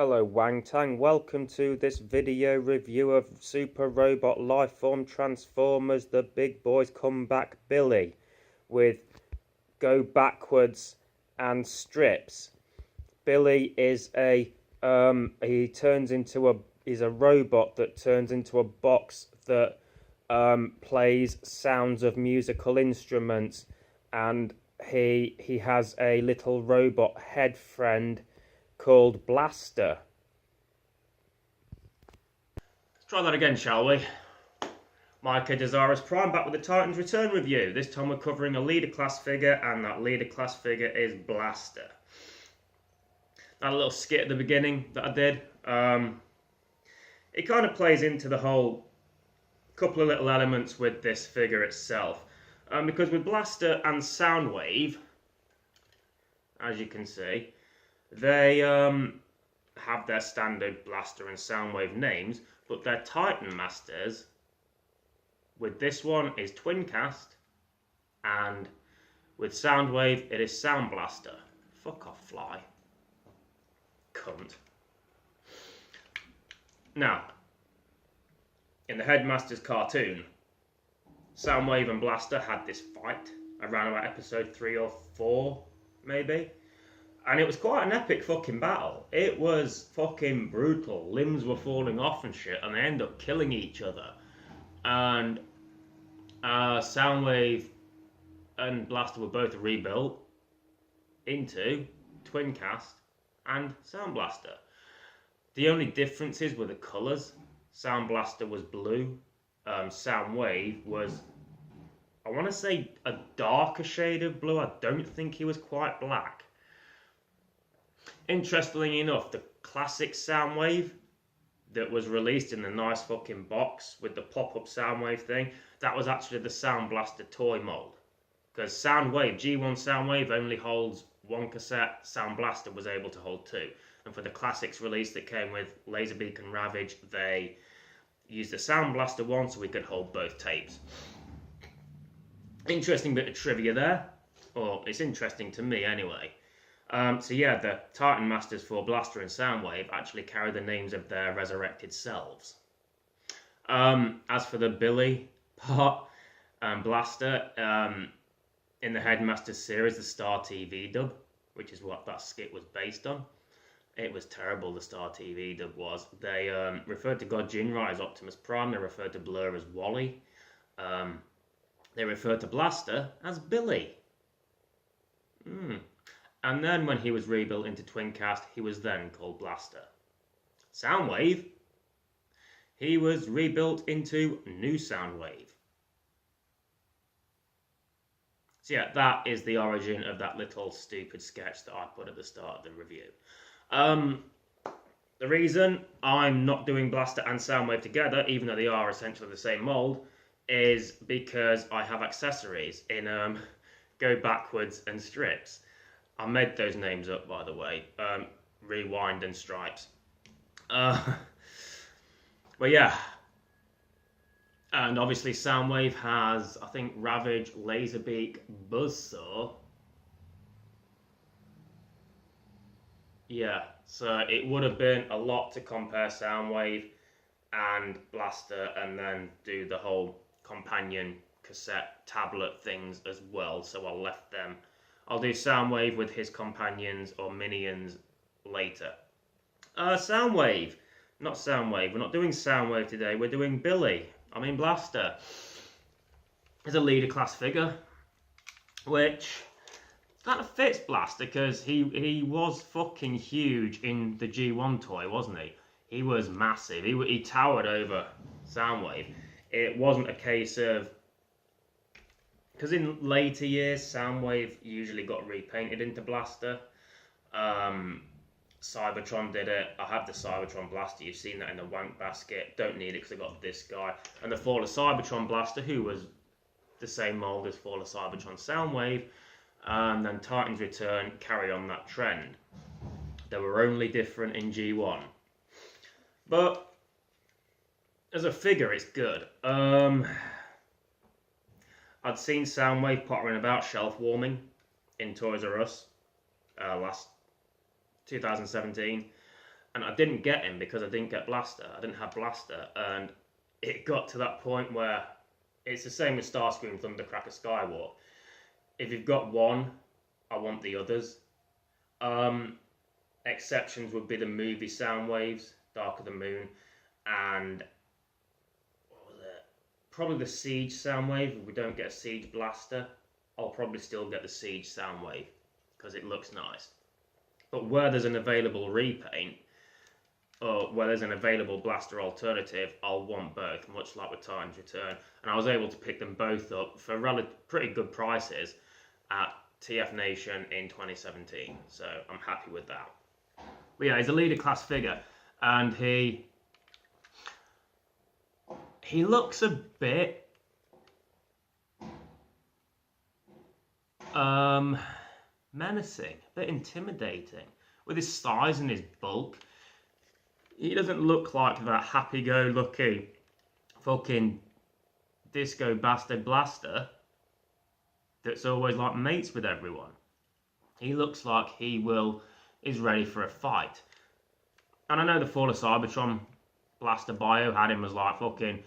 Hello Wangtang, welcome to this video review of Super Robot Lifeform Transformers The Big Boys Come Back Billy with Go Backwards and Strips. Billy is he's a robot that turns into a box that plays sounds of musical instruments, and he has a little robot head friend called Blaster. Let's try that again, shall we? Micah Dezaras Prime back with the Titans Return review. This time we're covering a leader class figure, and that leader class figure is Blaster. That little skit at the beginning that I did, it kind of plays into the whole couple of little elements with this figure itself. Because with Blaster and Soundwave, as you can see, they have their standard Blaster and Soundwave names, but their Titan Masters, with this one, is Twincast, and with Soundwave, it is Sound Blaster. Fuck off, fly. Cunt. Now, in the Headmasters cartoon, Soundwave and Blaster had this fight around about episode 3 or 4, maybe. And it was quite an epic fucking battle. It was fucking brutal. Limbs were falling off and shit, and they end up killing each other. And Soundwave and Blaster were both rebuilt into Twincast and Sound Blaster. The only differences were the colours. Sound Blaster was blue. Soundwave was, I want to say, a darker shade of blue. I don't think he was quite black. Interestingly enough, the classic Soundwave that was released in the nice fucking box with the pop-up Soundwave thing, that was actually the Sound Blaster toy mold. Because Soundwave, G1 Soundwave only holds one cassette, Sound Blaster was able to hold two. And for the classics release that came with Laserbeak and Ravage, they used the Sound Blaster one so we could hold both tapes. Interesting bit of trivia there. Or it's interesting to me anyway. So yeah, the Titan Masters for Blaster and Soundwave actually carry the names of their resurrected selves. As for the Billy part and Blaster, in the Headmasters series, the Star TV dub, which is what that skit was based on, it was terrible, the Star TV dub was. They referred to God Jinrai as Optimus Prime, they referred to Blur as Wally, they referred to Blaster as Billy. And then when he was rebuilt into Twincast, he was then called Blaster. Soundwave, he was rebuilt into New Soundwave. So yeah, that is the origin of that little stupid sketch that I put at the start of the review. The reason I'm not doing Blaster and Soundwave together, even though they are essentially the same mold, is because I have accessories in Go Backwards and Strips. I made those names up, by the way. Rewind and Stripes. But yeah. And obviously Soundwave has, I think, Ravage, Laserbeak, Buzzsaw. Yeah, so it would have been a lot to compare Soundwave and Blaster and then do the whole companion cassette tablet things as well. So I left them. I'll do Soundwave with his companions or minions later. Soundwave. Not Soundwave. We're not doing Soundwave today. We're doing Billy. I mean Blaster. He's a leader class figure, which kind of fits Blaster because he was fucking huge in the G1 toy, wasn't he? He was massive. He towered over Soundwave. It wasn't a case of... Because in later years, Soundwave usually got repainted into Blaster. Cybertron did it. I have the Cybertron Blaster. You've seen that in the Wank Basket. Don't need it because I got this guy. And the Fall of Cybertron Blaster, who was the same mold as Fall of Cybertron Soundwave. And then Titans Return carry on that trend. They were only different in G1. But as a figure, it's good. I'd seen Soundwave pottering about shelf warming in Toys R Us last 2017. and I didn't get him because I didn't get Blaster. I didn't have Blaster, and it got to that point where it's the same with Starscream, Thundercracker, Skywalk. If you've got one, I want the others. Exceptions would be the movie Soundwaves, Dark of the Moon, and what was it? Probably the Siege Soundwave. If we don't get a Siege Blaster, I'll probably still get the Siege Soundwave because it looks nice. But where there's an available repaint, or where there's an available Blaster alternative, I'll want both, much like with Titan's Return. And I was able to pick them both up for pretty good prices at TF Nation in 2017. So I'm happy with that. But yeah, he's a leader class figure, and he looks a bit menacing, a bit intimidating with his size and his bulk. He doesn't look like that happy-go-lucky fucking disco bastard blaster that's always like mates with everyone. He looks like is ready for a fight. And I know the Fall of Cybertron Blaster bio had him as like fucking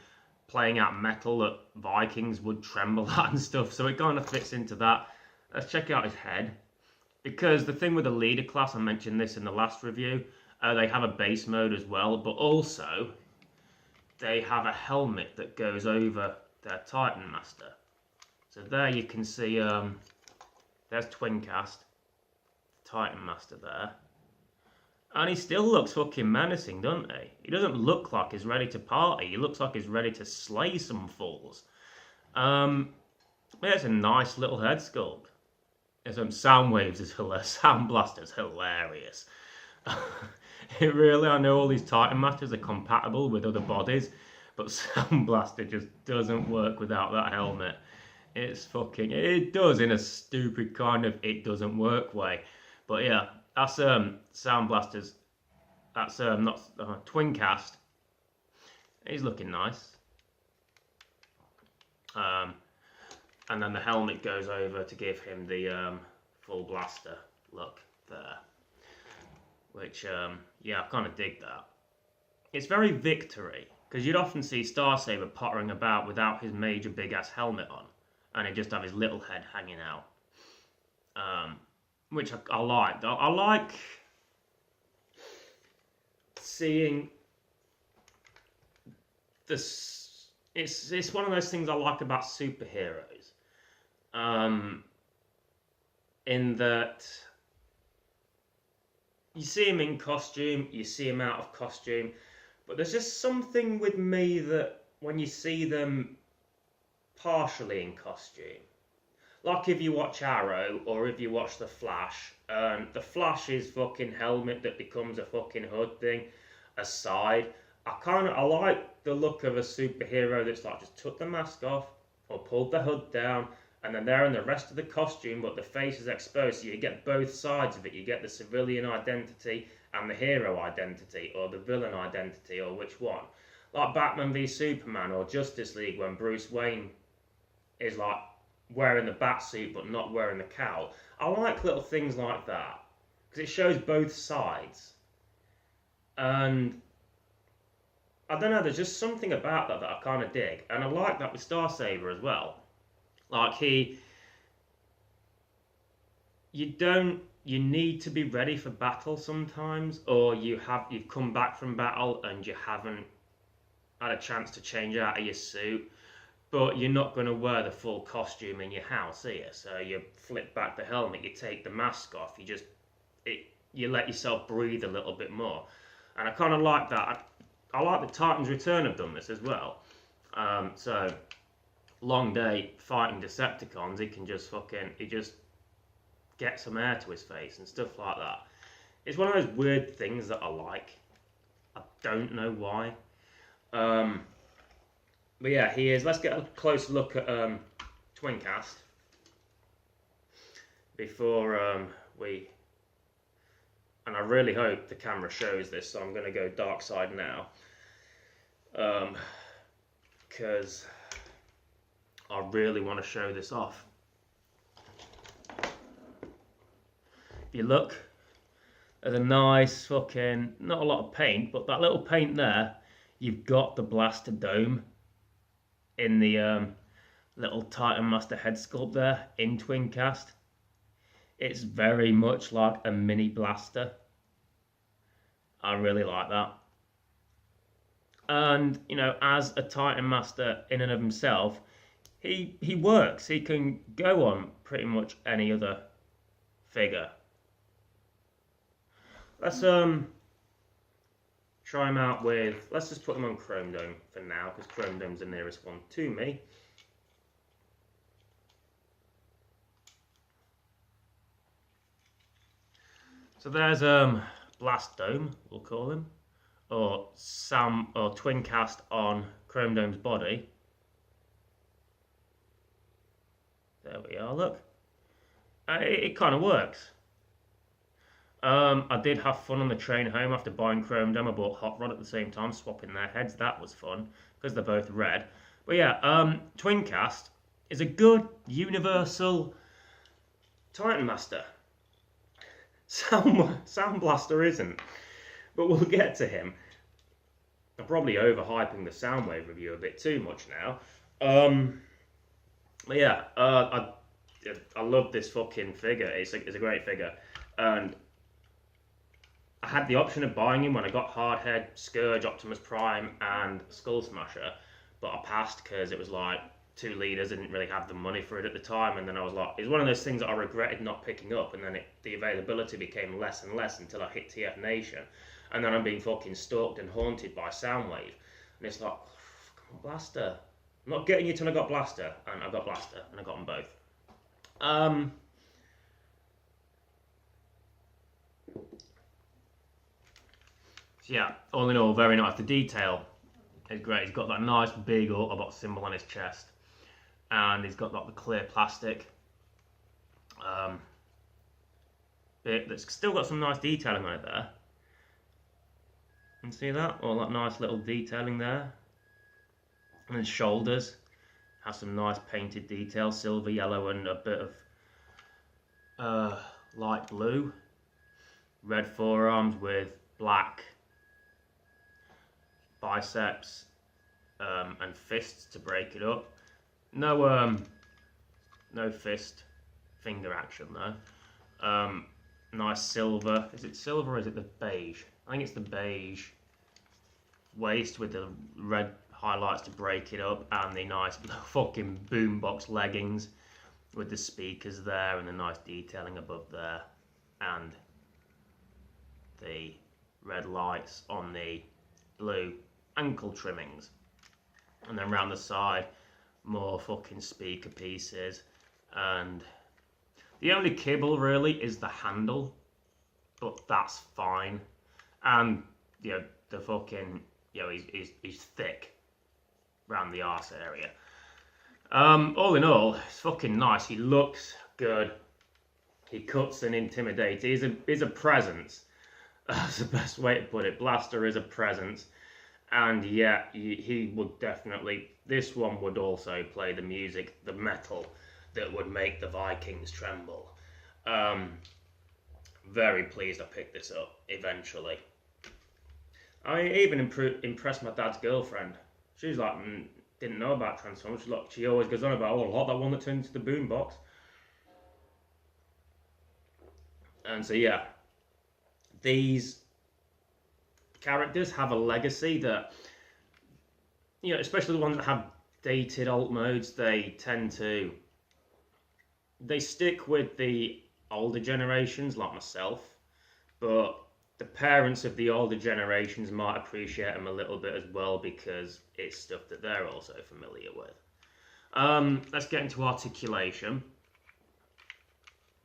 playing out metal that Vikings would tremble at and stuff, so it kind of fits into that. Let's check out his head. Because the thing with the leader class, I mentioned this in the last review, they have a base mode as well, but also they have a helmet that goes over their Titan Master. So there you can see, there's Twincast, Titan Master there. And he still looks fucking menacing, doesn't he? He doesn't look like he's ready to party. He looks like he's ready to slay some fools. Yeah, it's a nice little head sculpt. There's some Soundwaves is hilarious. Sound Blaster's hilarious. It really, I know all these Titan Masters are compatible with other bodies, but Sound Blaster just doesn't work without that helmet. It's fucking, it does in a stupid kind of it doesn't work way. But yeah, that's Sound Blaster's, that's not Twincast. He's looking nice. And then the helmet goes over to give him the full blaster look there. Which, yeah, I kind of dig that. It's very Victory, because you'd often see Starsaber pottering about without his major big-ass helmet on, and he'd just have his little head hanging out. Which I like. I like seeing this. It's one of those things I like about superheroes. In that you see him in costume, you see him out of costume, but there's just something with me that when you see them partially in costume, like if you watch Arrow or if you watch The Flash, the Flash's fucking helmet that becomes a fucking hood thing aside, I like the look of a superhero that's like just took the mask off or pulled the hood down, and then they're in the rest of the costume, but the face is exposed, so you get both sides of it. You get the civilian identity and the hero identity, or the villain identity, or which one. Like Batman v Superman or Justice League, when Bruce Wayne is like wearing the bat suit but not wearing the cowl. I like little things like that, because it shows both sides. And I don't know, there's just something about that I kind of dig. And I like that with Starsaber as well. Like you need to be ready for battle sometimes, or you've come back from battle and you haven't had a chance to change out of your suit, but you're not going to wear the full costume in your house, are you? So you flip back the helmet, you take the mask off, you let yourself breathe a little bit more. And I kind of like that. I like the Titan's Return have done this as well. So Long Day fighting Decepticons, he just get some air to his face and stuff like that. It's one of those weird things that I like. I don't know why. But yeah, he is. Let's get a close look at Twincast before we. And I really hope the camera shows this, so I'm going to go dark side now. Because I really want to show this off. If you look, There's a nice fucking, not a lot of paint, but that little paint there, you've got the blaster dome in the little Titan Master head sculpt there in Twincast. It's very much like a mini blaster. I really like that. And, you know, as a Titan Master in and of himself, he works. He can go on pretty much any other figure. Let's try him out with, let's just put him on Chrome Dome for now, because Chrome Dome's the nearest one to me. So there's Blast Dome, we'll call him, or Twincast on Chrome Dome's body. There we are, look. It kind of works. I did have fun on the train home after buying Chrome Dome. I bought Hot Rod at the same time, swapping their heads. That was fun, because they're both red. But yeah, Twincast is a good, universal Titan Master. Sound Blaster isn't, but we'll get to him. I'm probably overhyping the Soundwave review a bit too much now. But yeah, I love this fucking figure. It's a great figure, and I had the option of buying him when I got Hardhead, Scourge, Optimus Prime, and Skull Smasher, but I passed because it was like 2 litres. I didn't really have the money for it at the time, and then I was like, it's one of those things that I regretted not picking up, and then the availability became less and less until I hit TF Nation, and then I'm being fucking stalked and haunted by Soundwave, and it's like, oh, come on, Blaster. I'm not getting you till I got Blaster, and I got Blaster, and I got them both. So yeah, all in all, very nice. The detail is great. He's got that nice big Autobot symbol on his chest, and he's got like the clear plastic bit that's still got some nice detailing on it there. You can see that? All that nice little detailing there. And his shoulders has some nice painted detail, silver, yellow, and a bit of light blue. Red forearms with black biceps and fists to break it up. No fist finger action though. Nice silver. Is it silver or is it the beige? I think it's the beige waist with the red highlights to break it up, and the nice fucking boombox leggings with the speakers there and the nice detailing above there, and the red lights on the blue ankle trimmings, and then round the side more fucking speaker pieces, and the only kibble really is the handle, but that's fine. And you know, the fucking, you know, he's thick around the arse area. All in all, it's fucking nice. He looks good. He cuts and intimidates. He's a presence. That's the best way to put it. Blaster is a presence. And yeah, he would definitely, this one would also play the music, the metal that would make the Vikings tremble. Very pleased I picked this up eventually. I even impressed my dad's girlfriend. She was like, didn't know about Transformers. She always goes on about, oh, I like that one that turns into the boombox. And so yeah, these characters have a legacy that, you know, especially the ones that have dated alt modes, they stick with the older generations like myself, but the parents of the older generations might appreciate them a little bit as well, because it's stuff that they're also familiar with. Let's get into articulation.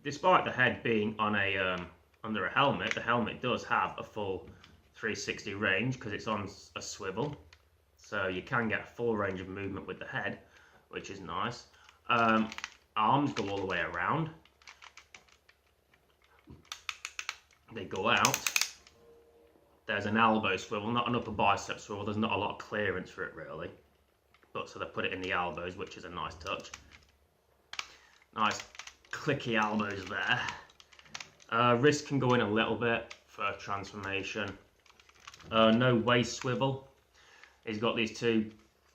Despite the head being on under a helmet, the helmet does have a full 360 range because it's on a swivel, so you can get a full range of movement with the head, which is nice. Arms go all the way around. They go out. There's an elbow swivel, not an upper bicep swivel. There's not a lot of clearance for it really, but so they put it in the elbows, which is a nice touch. Nice clicky elbows there. Wrist can go in a little bit first transformation. No waist swivel. He's got these two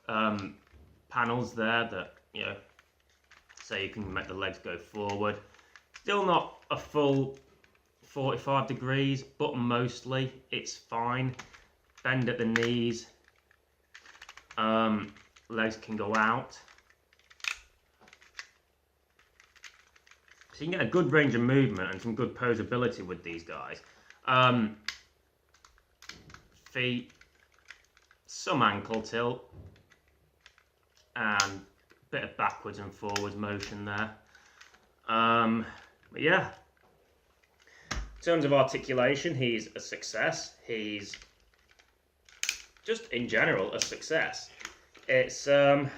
panels there that, you know, so you can make the legs go forward. Still not a full 45 degrees, but mostly it's fine. Bend at the knees. Legs can go out. So you can get a good range of movement and some good posability with these guys. Feet, some ankle tilt, and a bit of backwards and forwards motion there. But yeah, in terms of articulation, he's a success. He's just in general a success. It's gone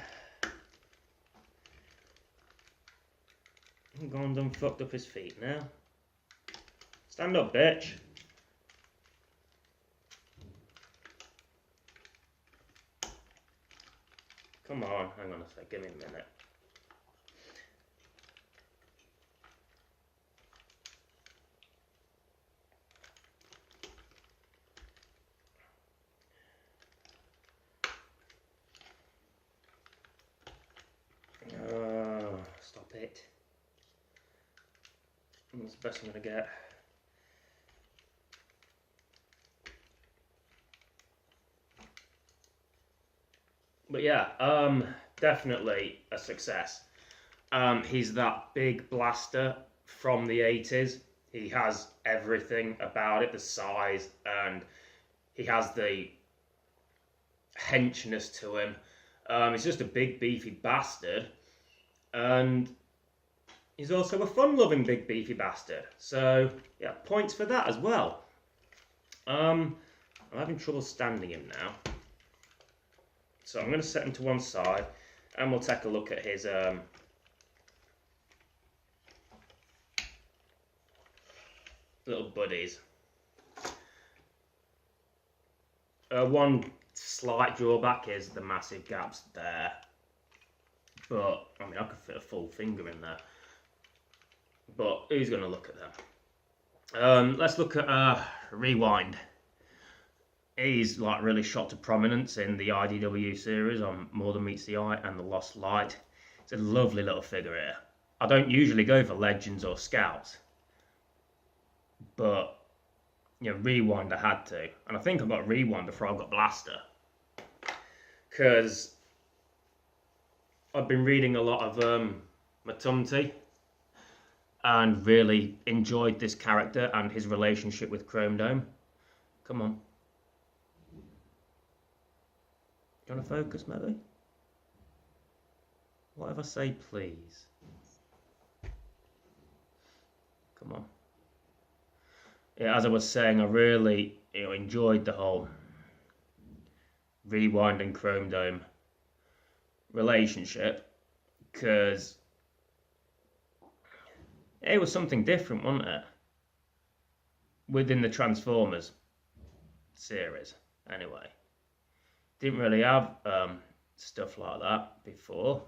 done fucked up his feet now. Stand up, bitch. Come on, hang on a sec, give me a minute. Stop it. That's the best I'm going to get. But yeah, definitely a success. He's that big blaster from the 80s. He has everything about it, the size, and he has the henchness to him. He's just a big beefy bastard, and he's also a fun-loving big beefy bastard. So yeah, points for that as well. I'm having trouble standing him now, so I'm going to set him to one side, and we'll take a look at his little buddies. One slight drawback is the massive gaps there, but I mean I could fit a full finger in there, but who's going to look at them? Let's look at Rewind. He's like really shot to prominence in the IDW series on More Than Meets the Eye and The Lost Light. It's a lovely little figure here. I don't usually go for Legends or Scouts, but you know, Rewind I had to, and I think I got Rewind before I got Blaster, because I've been reading a lot of Matumti and really enjoyed this character and his relationship with Chrome Dome. Come on. Do you want to focus, maybe? What if I say please? Come on. Yeah, as I was saying, I really enjoyed the whole Rewind and Chrome Dome relationship, because it was something different, wasn't it? Within the Transformers series, anyway. Didn't really have stuff like that before.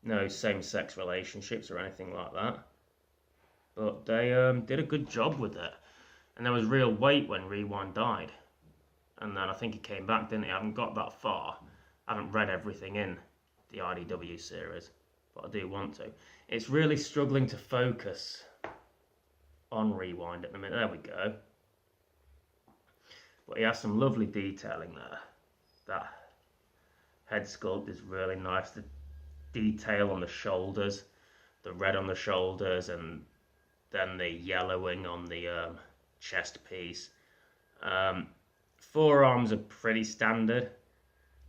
No same-sex relationships or anything like that. But they did a good job with it. And there was real weight when Rewind died. And then I think he came back, didn't he? I haven't got that far. I haven't read everything in the IDW series, but I do want to. It's really struggling to focus on Rewind at the minute. There we go. But he has some lovely detailing there. That head sculpt is really nice. The detail on the shoulders, the red on the shoulders, and then the yellowing on the chest piece. Forearms are pretty standard,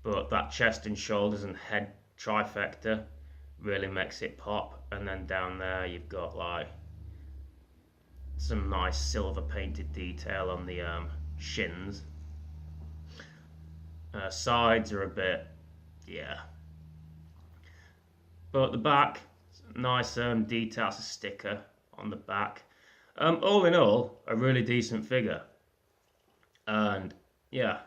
but that chest and shoulders and head trifecta really makes it pop. And then down there you've got like some nice silver painted detail on the shins. Sides are a bit, yeah. But the back, nice details, a sticker on the back. All in all, a really decent figure. And yeah,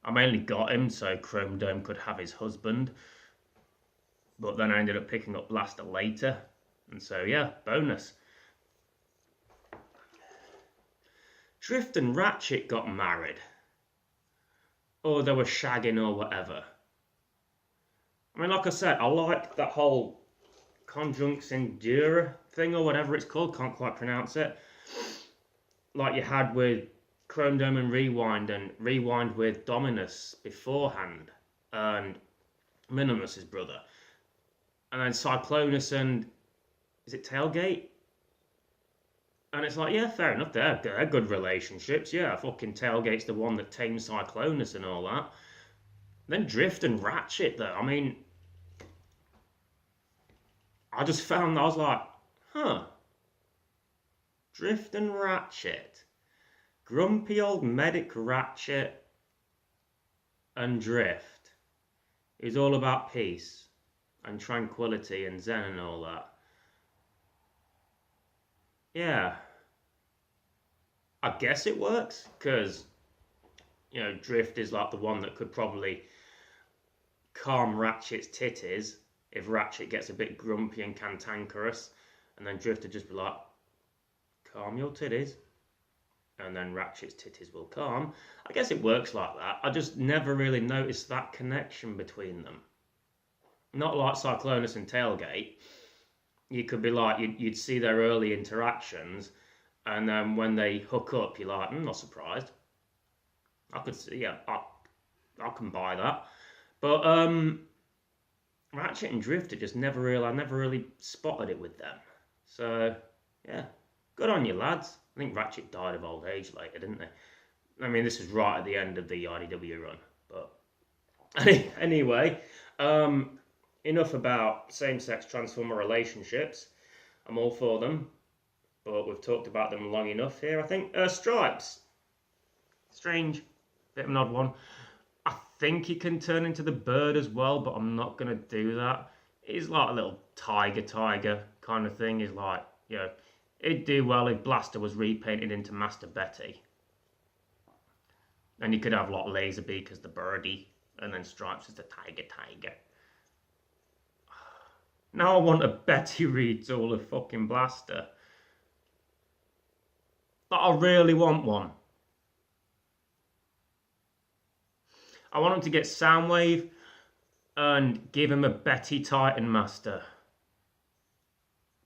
I mainly got him so Chrome Dome could have his husband. But then I ended up picking up Blaster later. And so yeah, bonus. Drift and Ratchet got married. Or they were shagging or whatever. I mean, like I said, I like that whole conjunct endura thing or whatever it's called. Can't quite pronounce it. Like you had with Chrome Dome and Rewind with Dominus beforehand. And Minimus's brother. And then Cyclonus and... Is it Tailgate? And it's like, yeah, fair enough, they're good relationships. Yeah, fucking Tailgate's the one that tamed Cyclonus and all that. Then Drift and Ratchet, though. I mean, I just found, I was like, huh. Drift and Ratchet. Grumpy old medic Ratchet and Drift is all about peace and tranquility and zen and all that. Yeah, I guess it works, because, you know, Drift is like the one that could probably calm Ratchet's titties if Ratchet gets a bit grumpy and cantankerous, and then Drift would just be like, calm your titties, and then Ratchet's titties will calm. I guess it works like that. I just never really noticed that connection between them. Not like Cyclonus and Tailgate. You could be like, you'd see their early interactions, and then when they hook up, you're like, not surprised. I could see, yeah, I can buy that. But Ratchet and Drift, I never really spotted it with them. So, yeah, good on you, lads. I think Ratchet died of old age later, didn't they? I mean, this is right at the end of the IDW run. But anyway, enough about same-sex Transformer relationships. I'm all for them, but we've talked about them long enough here, I think. Stripes. Strange. Bit of an odd one. I think he can turn into the bird as well, but I'm not going to do that. He's like a little tiger kind of thing. He's like, you know, it'd do well if Blaster was repainted into Master Betty. And you could have like Laserbeak as the birdie, and then Stripes as the tiger. Now I want a Betty Reed tool of fucking Blaster. But I really want one. I want him to get Soundwave and give him a Betty Titan Master.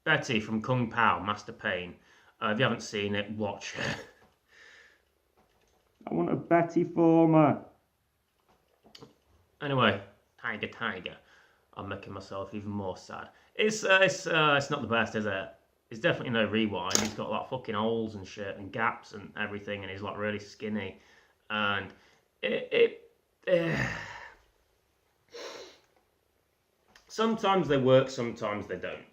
Betty from Kung Pao, Master Pain. If you haven't seen it, watch it. I want a Betty Former. Anyway, Tiger. I'm making myself even more sad. It's not the best, is it? It's definitely no Rewind. He's got like fucking holes and shit and gaps and everything, and he's like really skinny. And sometimes they work, sometimes they don't.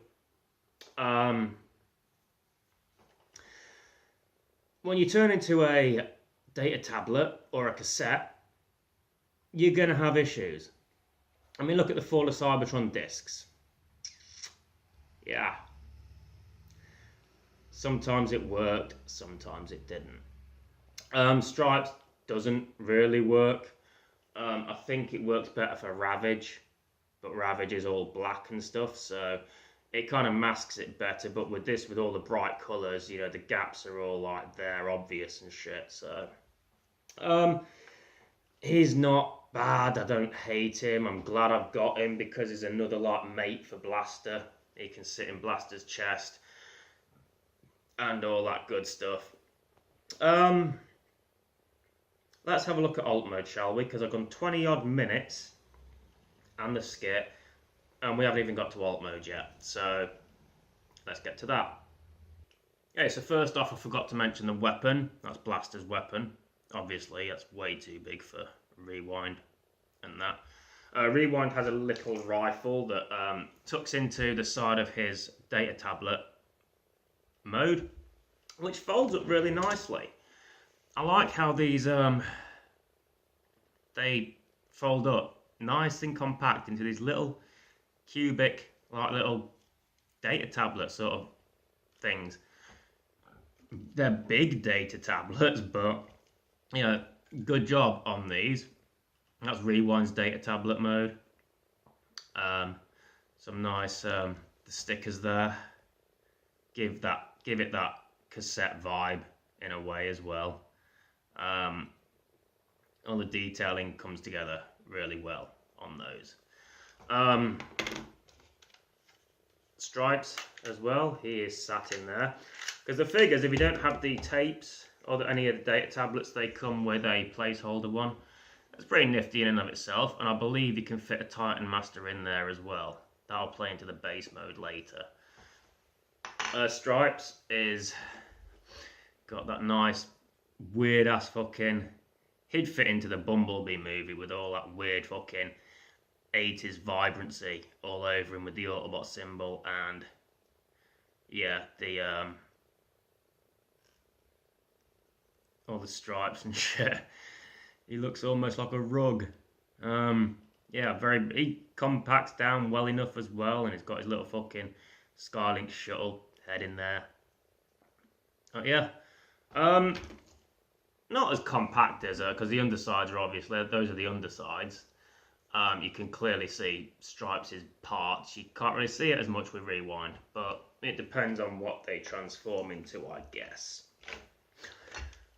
When you turn into a data tablet or a cassette, you're going to have issues. I mean, look at the Fall of Cybertron discs. Yeah. Sometimes it worked, sometimes it didn't. Stripes doesn't really work. I think it works better for Ravage, but Ravage is all black and stuff, so it kind of masks it better. But with this, with all the bright colours, you know, the gaps are all like there, obvious and shit. So he's not bad. I don't hate him. I'm glad I've got him because he's another like mate for Blaster. He can sit in Blaster's chest and all that good stuff. Let's have a look at alt mode, shall we? Because I've gone 20 odd minutes and the skit, and we haven't even got to alt mode yet. So let's get to that. Okay, so first off, I forgot to mention the weapon. That's Blaster's weapon. Obviously, that's way too big for Rewind and that. Rewind has a little rifle that tucks into the side of his data tablet mode, which folds up really nicely. I like how these they fold up nice and compact into these little cubic, like little data tablet sort of things. They're big data tablets, but you know, good job on these. That's Rewind's data tablet mode. Some nice the stickers there. Give it that cassette vibe. in a way as well. All the detailing comes together really well on those. Stripes as well, he is sat in there. Because the figures, if you don't have the tapes or any of the data tablets, they come with a placeholder one. It's pretty nifty in and of itself, and I believe you can fit a Titan Master in there as well. That'll play into the base mode later. Stripes is got that nice weird ass fucking, he'd fit into the Bumblebee movie with all that weird fucking 80s vibrancy all over him with the Autobot symbol and yeah, the all the stripes and shit. He looks almost like a rug. Yeah, he compacts down well enough as well, and he's got his little fucking Skylink shuttle head in there. Yeah, not as compact as because the undersides are obviously, those are the undersides. You can clearly see Stripes' parts. You can't really see it as much with Rewind, but it depends on what they transform into, I guess.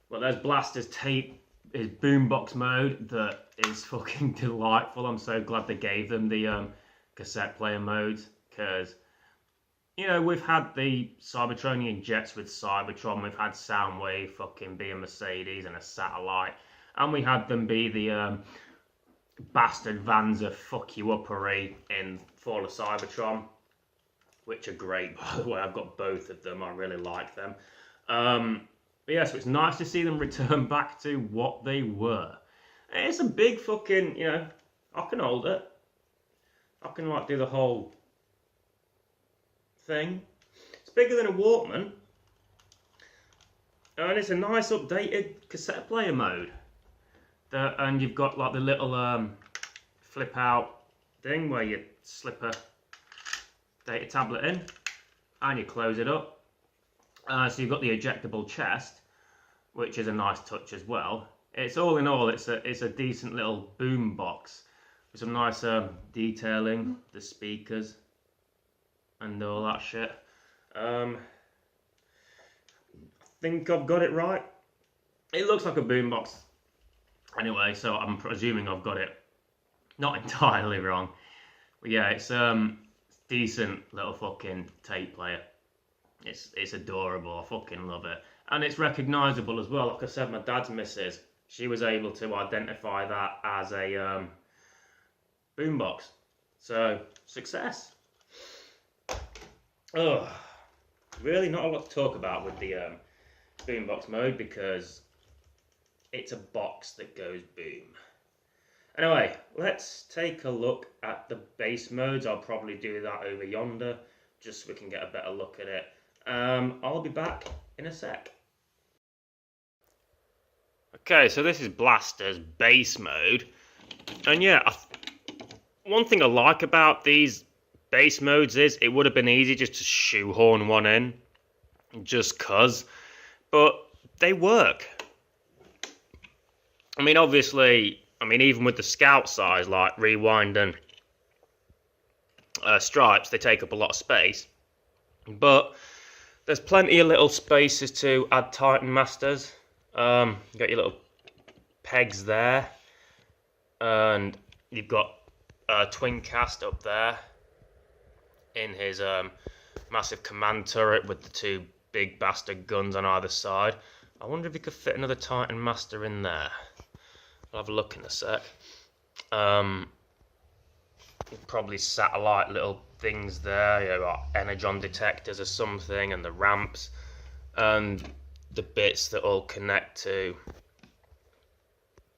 Well, there's Blaster's tape, his boombox mode that is fucking delightful. I'm so glad they gave them the cassette player modes, because, you know, we've had the Cybertronian jets with Cybertron, we've had Soundwave fucking be a Mercedes and a satellite, and we had them be the bastard vans of fuck you uppery in Fall of Cybertron, which are great, by the way. I've got both of them. I really like them. But yeah, so it's nice to see them return back to what they were. And it's a big fucking, you know, I can hold it. I can like do the whole thing. It's bigger than a Walkman. And it's a nice updated cassette player mode. And you've got like the little flip out thing where you slip a data tablet in and you close it up. So you've got the ejectable chest, which is a nice touch as well. It's all in all, it's a decent little boom box with some nice detailing, the speakers and all that shit. I think I've got it right. It looks like a boombox anyway, so I'm presuming I've got it not entirely wrong. But yeah, it's decent little fucking tape player. It's adorable. I fucking love it, and it's recognisable as well. Like I said, my dad's missus, she was able to identify that as a boombox. So success. Oh, really not a lot to talk about with the boombox mode because it's a box that goes boom. Anyway, let's take a look at the base modes. I'll probably do that over yonder, just so we can get a better look at it. I'll be back in a sec. Okay, so this is Blaster's base mode. And yeah, one thing I like about these base modes is it would have been easy just to shoehorn one in, just cuz, but they work. I mean, obviously, even with the Scout size, like Rewind and Stripes, they take up a lot of space. But there's plenty of little spaces to add Titan Masters. You got your little pegs there. And you've got Twincast up there in his massive command turret with the two big bastard guns on either side. I wonder if you could fit another Titan Master in there. I'll have a look in a sec. Probably satellite little things there, you know, like energon detectors or something, and the ramps, and the bits that all connect to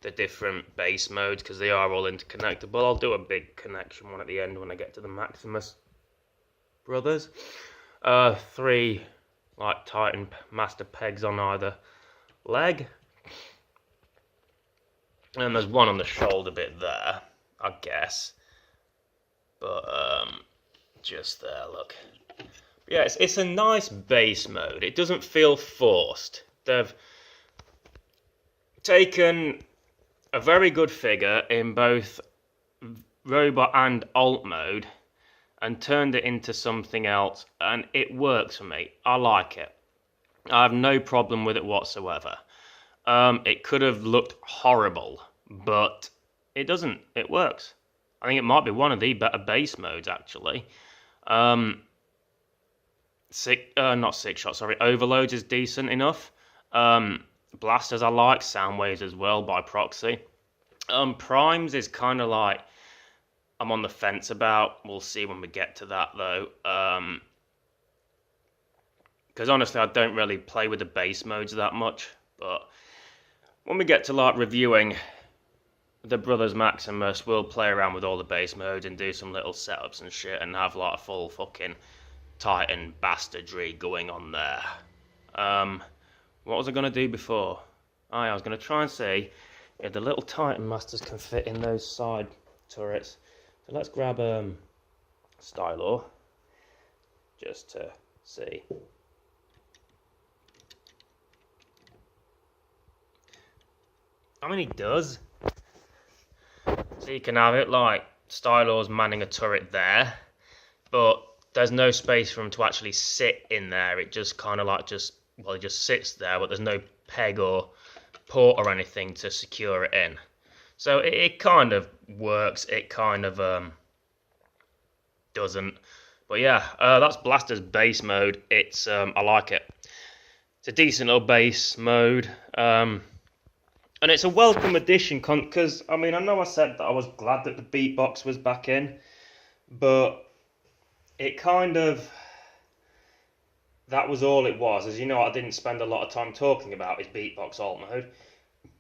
the different base modes, because they are all interconnectable. I'll do a big connection one at the end when I get to the Maximus brothers. 3 like Titan Master pegs on either leg. And there's one on the shoulder bit there, I guess. But, just there, look. Yeah, it's a nice base mode. It doesn't feel forced. They've taken a very good figure in both robot and alt mode and turned it into something else, and it works for me. I like it. I have no problem with it whatsoever. It could have looked horrible, but it doesn't. It works. I think it might be one of the better base modes, actually. Not six shot, sorry. Overloads is decent enough. Blasters I like, sound waves as well by proxy. Primes is kind of like I'm on the fence about. We'll see when we get to that though. Because honestly, I don't really play with the base modes that much. But when we get to like reviewing the Brothers Maximus, we'll play around with all the base modes and do some little setups and shit and have like a full fucking Titan bastardry going on there. What was I going to do before? Oh, yeah, I was going to try and see if the little Titan Masters can fit in those side turrets. So let's grab Stylor just to see. I mean, he does. So you can have it like Stylor's manning a turret there, but there's no space for him to actually sit in there. It just kind of like he just sits there, but there's no peg or port or anything to secure it in. So it kind of works. It kind of doesn't. But yeah, that's Blaster's base mode. It's I like it. It's a decent little base mode. And it's a welcome addition, because, I mean, I know I said that I was glad that the beatbox was back in, but it kind of, that was all it was. As you know, I didn't spend a lot of time talking about his beatbox alt mode,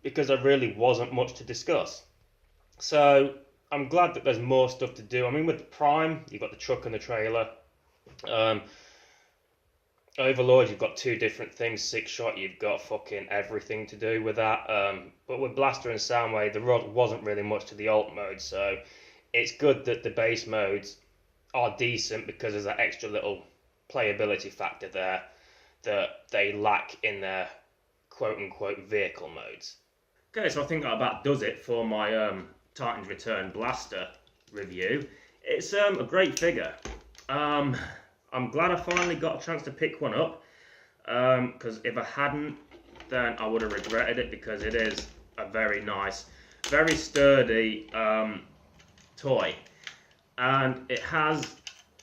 because there really wasn't much to discuss. So, I'm glad that there's more stuff to do. I mean, with the Prime, you've got the truck and the trailer. Overlord, you've got two different things. Six shot, you've got fucking everything to do with that. But with Blaster and Soundwave, there wasn't really much to the alt mode, so it's good that the base modes are decent because there's that extra little playability factor there that they lack in their quote-unquote vehicle modes. Okay, so I think that about does it for my Titan's Return Blaster review. It's a great figure. I'm glad I finally got a chance to pick one up, because if I hadn't, then I would have regretted it, because it is a very nice, very sturdy toy, and it has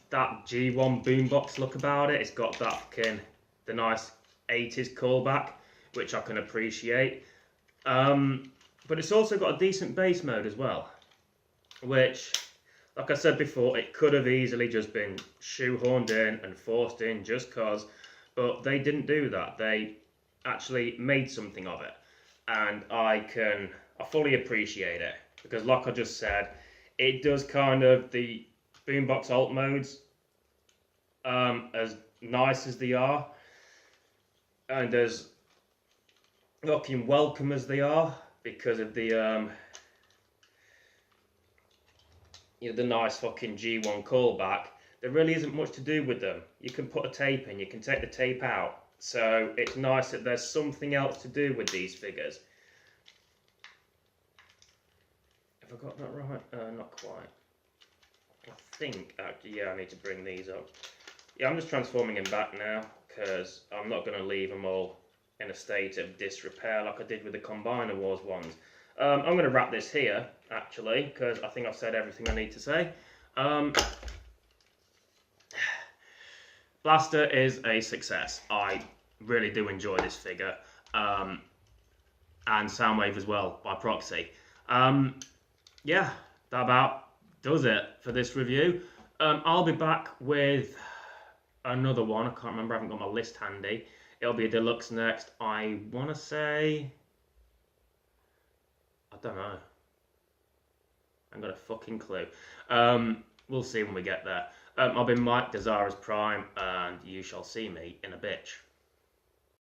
that G1 boombox look about it. It's got that the nice 80s callback, which I can appreciate, but it's also got a decent base mode as well, which, like I said before, it could have easily just been shoehorned in and forced in just cause, but they didn't do that. They actually made something of it, and I fully appreciate it, because like I just said, it does kind of the boombox alt modes, as nice as they are, and as fucking welcome as they are, because of the the nice fucking G1 callback, there really isn't much to do with them. You can put a tape in, you can take the tape out, so it's nice that there's something else to do with these figures. Have I got that right? Not quite. I think, actually, yeah, I need to bring these up. Yeah, I'm just transforming him back now, because I'm not going to leave them all in a state of disrepair like I did with the Combiner Wars ones. I'm going to wrap this here, actually, because I think I've said everything I need to say. Blaster is a success. I really do enjoy this figure, and Soundwave as well, by proxy. Yeah, that about does it for this review. I'll be back with another one. I can't remember, I haven't got my list handy. It'll be a deluxe next. I want to say, I don't know. I haven't got a fucking clue. We'll see when we get there. I've been Mike, Dezaras Prime, and you shall see me in a bitch.